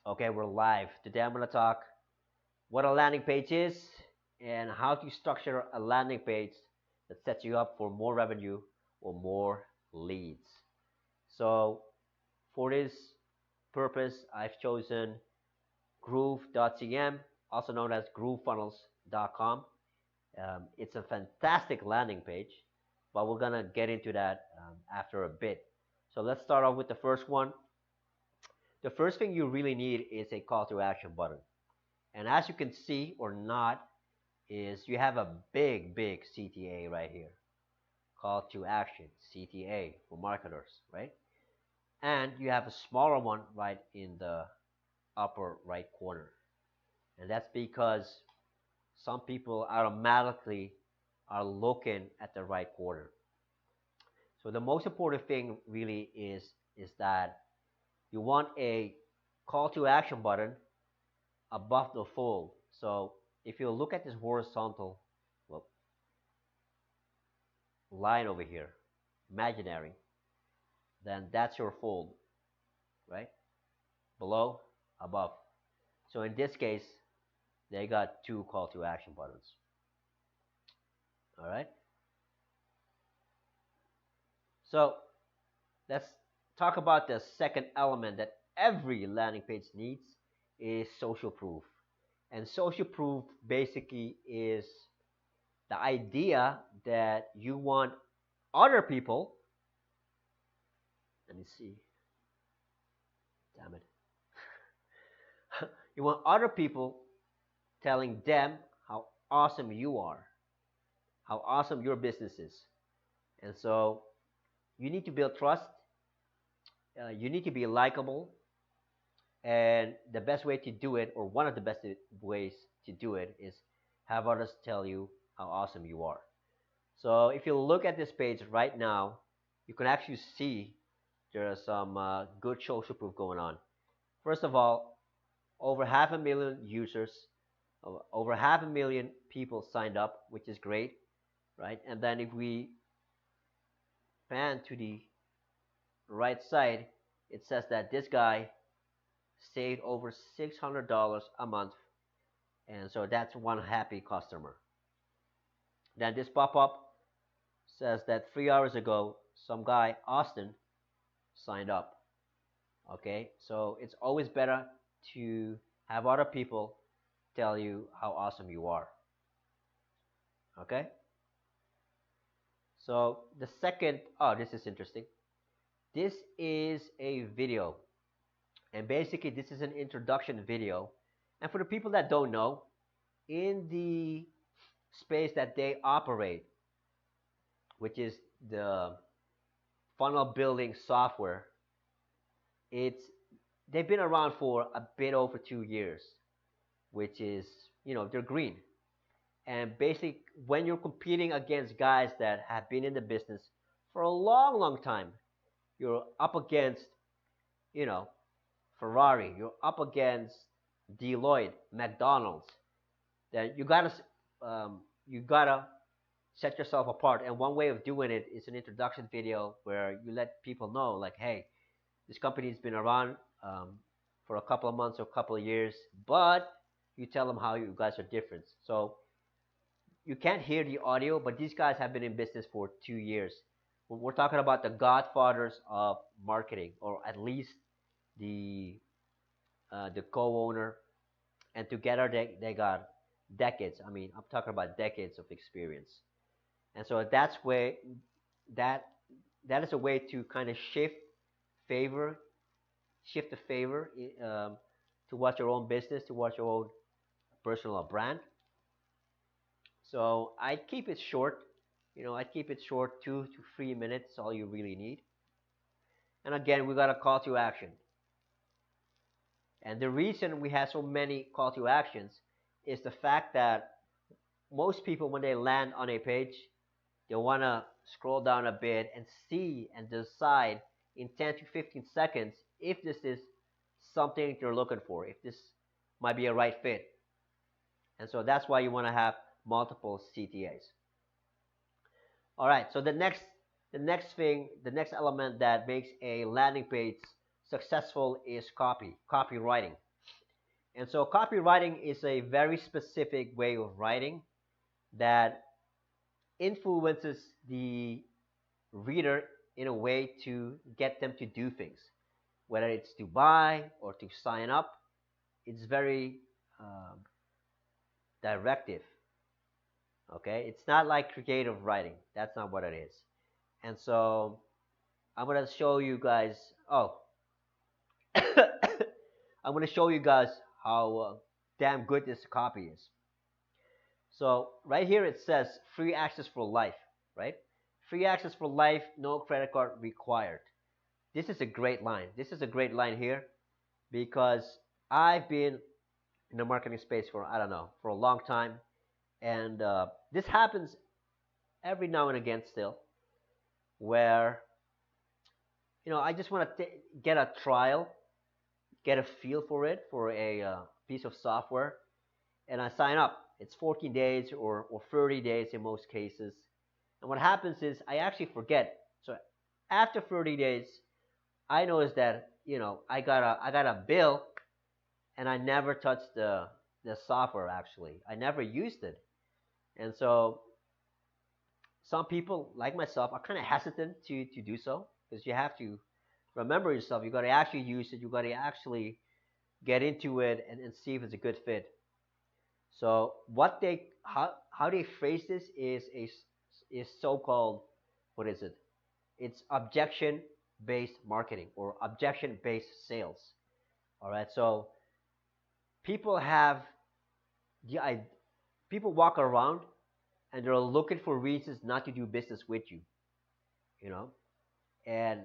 Okay, we're live. Today I'm going to talk what a landing page is and how to structure a landing page that sets you up for more revenue or more leads. So, for this purpose, I've chosen groove.cm, also known as groovefunnels.com. It's a fantastic landing page, but we're going to get into that after a bit. So, let's start off with the first one. The first thing you really need is a call to action button. And as you can see or not, is you have a big CTA right here. Call to action, CTA for marketers, right? And you have a smaller one right in the upper right corner. And that's because some people automatically are looking at the right corner. So the most important thing really is that you want a call to action button above the fold. So if you look at this horizontal, well, line over here, imaginary, then that's your fold, right? Below, above. So in this case, they got two call to action buttons. All right. So let's talk about the second element that every landing page needs is social proof. And social proof basically is the idea that you want other people, let me see, damn it. You want other people telling them how awesome you are, how awesome your business is. And so you need to build trust, you need to be likable, and the best way to do it, or one of the best ways to do it, is have others tell you how awesome you are. So if you look at this page right now, you can actually see there are some good social proof going on. First of all, over half a million users, over half a million people signed up, which is great, right? And then if we pan to the right side, it says that this guy saved over $600 a month, and so that's one happy customer. Then this pop-up says that 3 hours ago, some guy, Austin, signed up. Okay, so it's always better to have other people tell you how awesome you are. Okay, so the second, oh, this is interesting. This is a video, and basically, this is an introduction video. And for the people that don't know, in the space that they operate, which is the funnel building software, it's they've been around for a bit over 2 years, which is, they're green. And basically, when you're competing against guys that have been in the business for a long time, you're up against, you know, Ferrari, you're up against Deloitte, McDonald's. Then you gotta set yourself apart. And one way of doing it is an introduction video where you let people know, like, hey, this company's been around for a couple of months or a couple of years, but you tell them how you guys are different. So you can't hear the audio, but these guys have been in business for 2 years. We're talking about the godfathers of marketing, or at least the co-owner, and together they got decades. I mean, I'm talking about decades of experience. And so that's where that that is a way to kind of favor shift the favor towards your own business, towards your own personal brand. So I keep it short. I keep it short, 2 to 3 minutes, all you really need. And again, we got a call to action. And the reason we have so many call to actions is the fact that most people, when they land on a page, they want to scroll down a bit and see and decide in 10 to 15 seconds if this is something you're looking for, if this might be a right fit. And so that's why you want to have multiple CTAs. All right, so the next element that makes a landing page successful is copywriting. And so copywriting is a very specific way of writing that influences the reader in a way to get them to do things, whether it's to buy or to sign up. It's very um, directive. Okay, it's not like creative writing. That's not what it is. And so I'm gonna show you guys. Oh, I'm gonna show you guys how damn good this copy is. So right here it says free access for life, right? Free access for life, no credit card required. This is a great line. This is a great line here because I've been in the marketing space for, I don't know, for a long time, and this happens every now and again still, where I just want to get a trial, get a feel for it for a piece of software, and I sign up. It's 14 days or 30 days in most cases. And what happens is I actually forget. So after 30 days, I noticed that I got a bill, and I never touched the software. Actually, I never used it. And so some people like myself are kind of hesitant to do so because you have to remember yourself. You got to actually use it. You got to actually get into it and see if it's a good fit. So how they phrase this is so-called, what is it? It's objection based marketing or objection based sales. All right. So people have the people walk around and they're looking for reasons not to do business with you, you know, and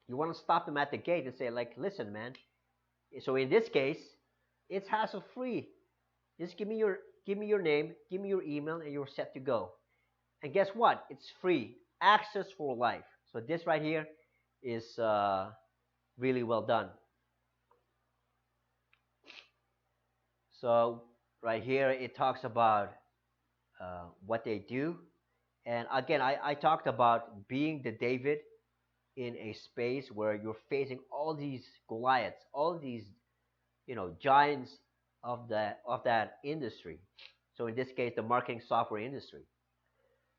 you want to stop them at the gate and say like, listen, man. So in this case, it's hassle free. Just give me your name, give me your email, and you're set to go. And guess what? It's free access for life. So this right here is really well done. So right here it talks about what they do, and again I talked about being the David in a space where you're facing all these Goliaths, all these giants of that industry. So in this case, the marketing software industry.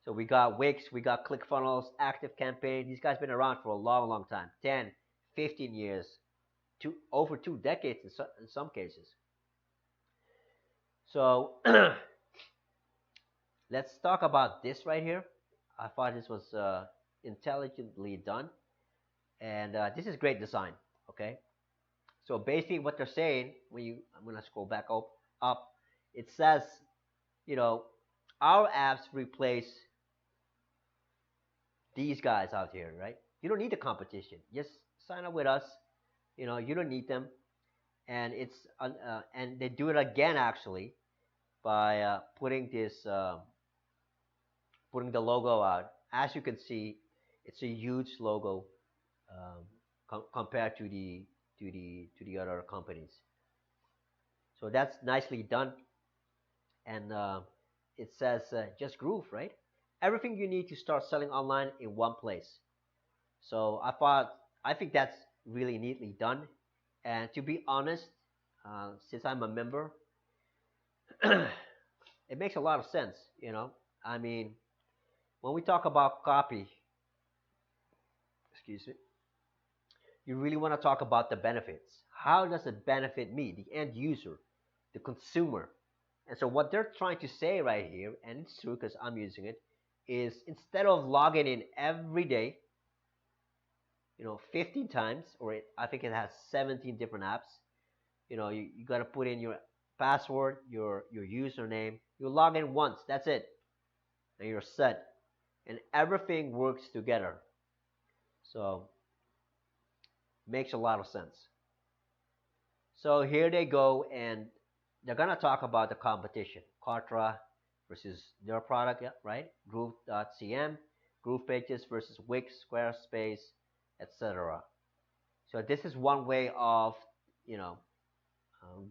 So we got Wix, we got ClickFunnels, Active Campaign. These guys been around for a long, long time, 10, 15 years, over 2 decades in some cases. So let's talk about this right here. I thought this was intelligently done, and this is great design. Okay, so basically what they're saying I'm gonna scroll back up. It says, you know, our apps replace these guys out here, right? You don't need the competition. Just sign up with us. You don't need them, and and they do it again actually by putting the logo out. As you can see, it's a huge logo compared to the other companies. So that's nicely done, and it says just Groove, right? Everything you need to start selling online in one place. So I think that's really neatly done. And to be honest, since I'm a member, it makes a lot of sense. I mean, when we talk about copy, excuse me, you really want to talk about the benefits. How does it benefit me, the end user, the consumer? And so what they're trying to say right here, and it's true because I'm using it, is instead of logging in every day, 15 times, or I think it has 17 different apps. You got to put in your password, your username. You log in once, that's it, and you're set, and everything works together. So makes a lot of sense. So here they go, and they're gonna talk about the competition, Kartra versus their product, yeah, right? Groove.cm, Groovepages versus Wix, Squarespace, etc. So this is one way of, you know,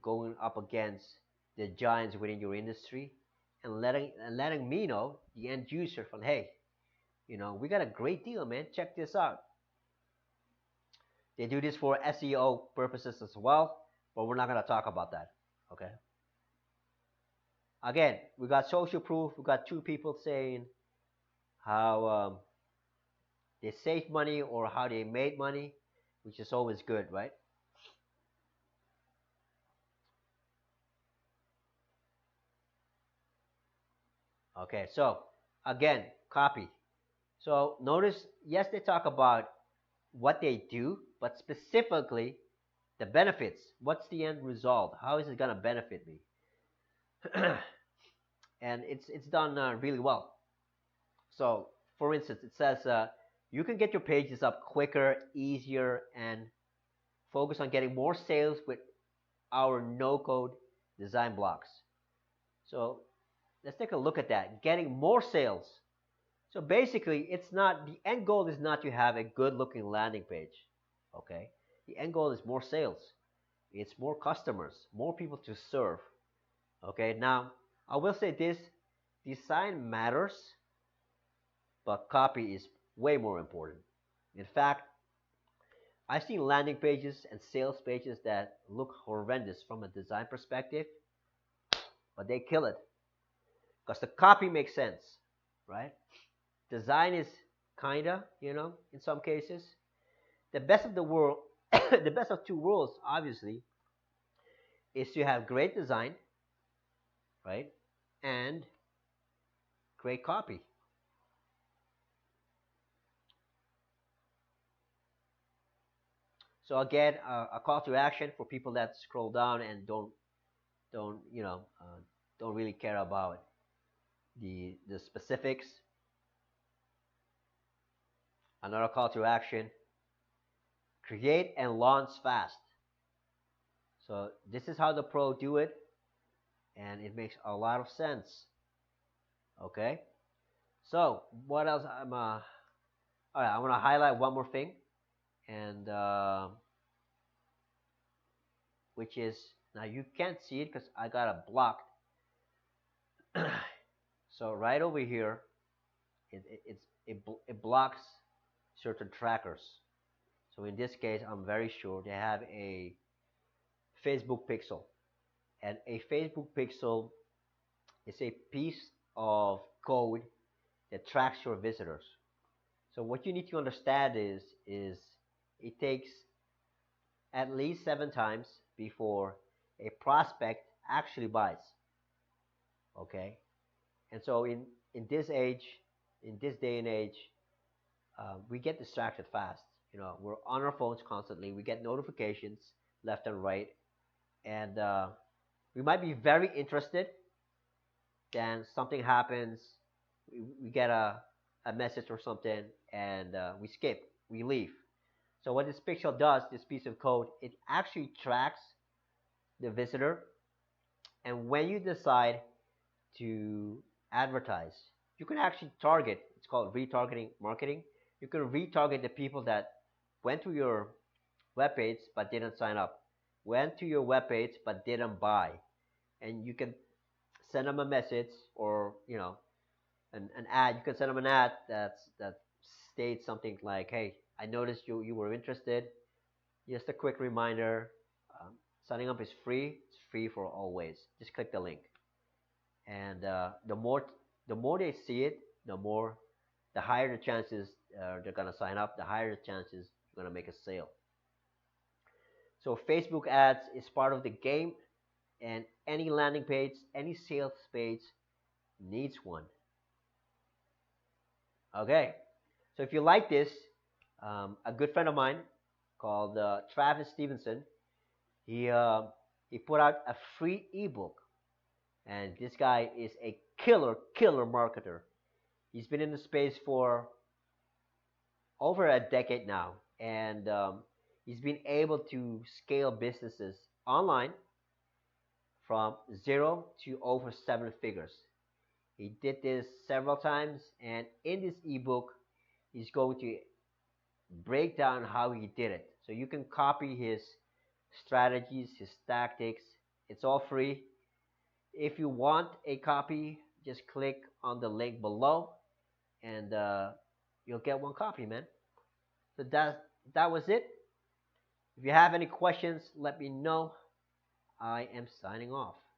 going up against the giants within your industry, and letting me know, the end user, from, hey, we got a great deal, man. Check this out. They do this for SEO purposes as well, but we're not gonna talk about that. Okay. Again, we got social proof. We got two people saying how they saved money or how they made money, which is always good, right? Okay, so again, copy. So notice, yes, they talk about what they do, but specifically the benefits. What's the end result? How is it going to benefit me? And it's done really well. So, for instance, it says you can get your pages up quicker, easier, and focus on getting more sales with our no-code design blocks. So let's take a look at that. Getting more sales. So basically, it's not the end goal is not to have a good-looking landing page. Okay, the end goal is more sales. It's more customers, more people to serve. Okay, now I will say this: design matters, but copy is way more important. In fact, I've seen landing pages and sales pages that look horrendous from a design perspective, but they kill it because the copy makes sense, right? Design is kinda, in some cases. The best of the world, the best of two worlds, obviously, is to have great design, right? And great copy. So again, a call to action for people that scroll down and don't really care about the specifics. Another call to action: create and launch fast. So this is how the pro do it, and it makes a lot of sense. Okay. So what else? All right. I want to highlight one more thing, and which is, now you can't see it because I got it blocked. So right over here, it blocks certain trackers. So in this case, I'm very sure they have a Facebook pixel, and a Facebook pixel is a piece of code that tracks your visitors. So what you need to understand is it takes at least 7 times before a prospect actually buys. Okay, and so in this age, in this day and age, we get distracted fast. We're on our phones constantly. We get notifications left and right, and we might be very interested. Then something happens, we get a message or something, and we skip, we leave. So what this pixel does, this piece of code, it actually tracks the visitor, and when you decide to advertise, you can actually target. It's called retargeting marketing. You can retarget the people that went to your webpage but didn't sign up, went to your webpage but didn't buy, and you can send them a message, or an ad. You can send them an ad that states something like, "Hey, I noticed you were interested. Just a quick reminder, signing up is free. It's free for always. Just click the link." And the more they see it, the higher the chances they're gonna sign up. The higher the chances you're gonna make a sale. So Facebook ads is part of the game, and any landing page, any sales page needs one. Okay, so if you like this, a good friend of mine called Travis Stevenson, he uh, he put out a free ebook, and this guy is a killer marketer. He's been in the space for over a decade now, and he's been able to scale businesses online from zero to over 7 figures. He did this several times, and in this ebook, he's going to break down how he did it. So you can copy his strategies, his tactics. It's all free. If you want a copy, just click on the link below, and you'll get one copy, man. So that was it. If you have any questions, let me know. I am signing off.